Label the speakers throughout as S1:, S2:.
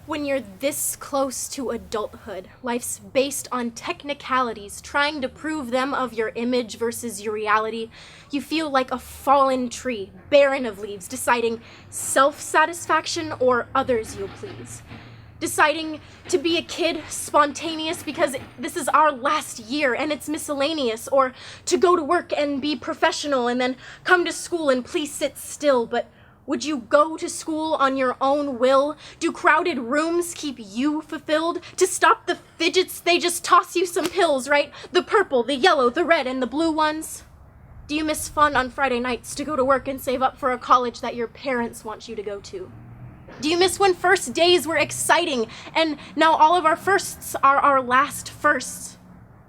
S1: When you're this close to adulthood, life's based on technicalities, trying to prove them of your image versus your reality, you feel like a fallen tree, barren of leaves, deciding self-satisfaction or others you'll please. Deciding to be a kid, spontaneous because this is our last year and it's miscellaneous, or to go to work and be professional and then come to school and please sit still. But would you go to school on your own will? Do crowded rooms keep you fulfilled? To stop the fidgets, they just toss you some pills, right? The purple, the yellow, the red, and the blue ones? Do you miss fun on Friday nights to go to work and save up for a college that your parents want you to go to? Do you miss when first days were exciting and now all of our firsts are our last firsts?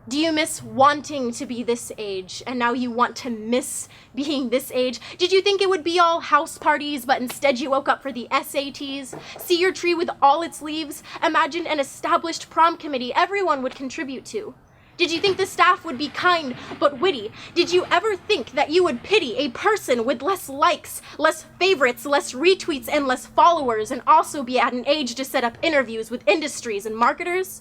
S1: Do you miss wanting to be this age and now you want to miss being this age? Did you think it would be all house parties, but instead you woke up for the SATs? See your tree with all its leaves? Imagine an established prom committee everyone would contribute to. Did you think the staff would be kind but witty? Did you ever think that you would pity a person with less likes, less favorites, less retweets, and less followers, and also be at an age to set up interviews with industries and marketers?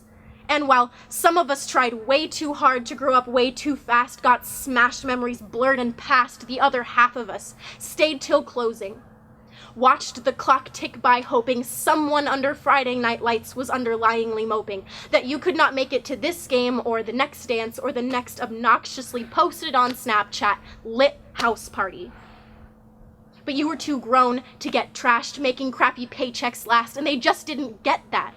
S1: And while some of us tried way too hard to grow up way too fast, got smashed memories blurred and past, the other half of us stayed till closing. Watched the clock tick by hoping someone under Friday night lights was underlyingly moping that you could not make it to this game or the next dance or the next obnoxiously posted on Snapchat lit house party. But you were too grown to get trashed, making crappy paychecks last, and they just didn't get that.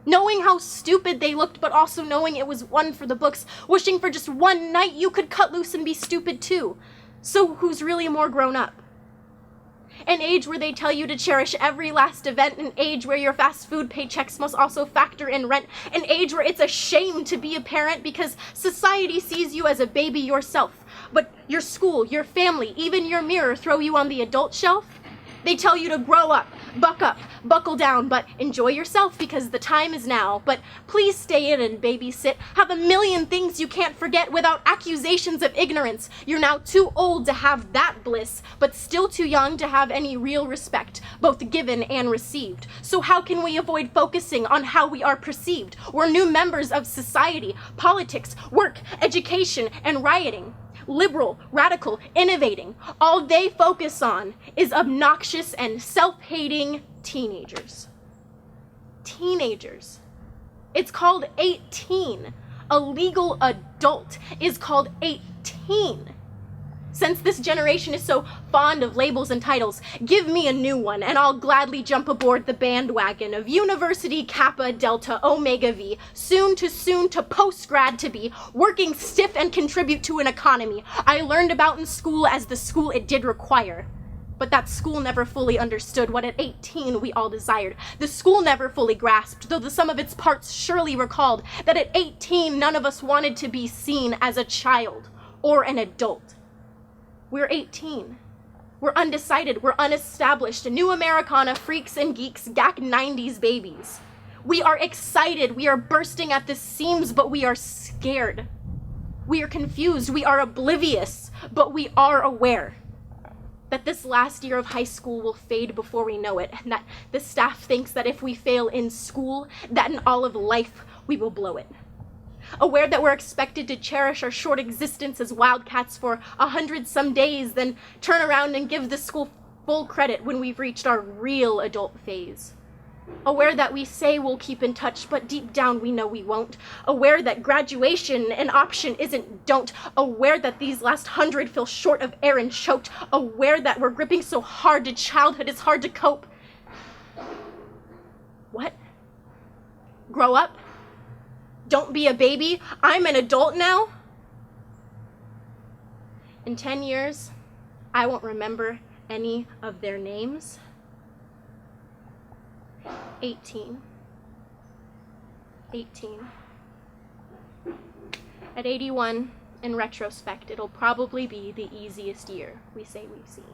S1: Knowing how stupid they looked, but also knowing it was one for the books, wishing for just one night you could cut loose and be stupid too. So who's really more grown up? An age where they tell you to cherish every last event, an age where your fast food paychecks must also factor in rent, an age where it's a shame to be a parent because society sees you as a baby yourself, but your school, your family, even your mirror throw you on the adult shelf. They tell you to grow up, buckle down, but enjoy yourself because the time is now. But please stay in and babysit. Have a million things you can't forget without accusations of ignorance. You're now too old to have that bliss, but still too young to have any real respect, both given and received. So how can we avoid focusing on how we are perceived? We're new members of society, politics, work, education, and rioting. Liberal, radical, innovating. All they focus on is obnoxious and self-hating teenagers. Teenagers. It's called 18. A legal adult is called 18. Since this generation is so fond of labels and titles, give me a new one and I'll gladly jump aboard the bandwagon of University Kappa Delta Omega V, soon to post-grad to be, working stiff and contribute to an economy I learned about in school as the school it did require. But that school never fully understood what at 18 we all desired. The school never fully grasped, though the sum of its parts surely recalled that at 18 none of us wanted to be seen as a child or an adult. We're 18. We're undecided. We're unestablished. New Americana freaks and geeks, gack 90s babies. We are excited. We are bursting at the seams, but we are scared. We are confused. We are oblivious, but we are aware that this last year of high school will fade before we know it, and that the staff thinks that if we fail in school, that in all of life, we will blow it. Aware that we're expected to cherish our short existence as wildcats for 100-some days, then turn around and give the school full credit when we've reached our real adult phase. Aware that we say we'll keep in touch, but deep down we know we won't. Aware that graduation an option isn't don't. Aware that these last 100 feel short of air and choked. Aware that we're gripping so hard to childhood it's hard to cope. What? Grow up? Don't be a baby. I'm an adult now. In 10 years, I won't remember any of their names. 18. At 81, in retrospect, it'll probably be the easiest year we say we've seen.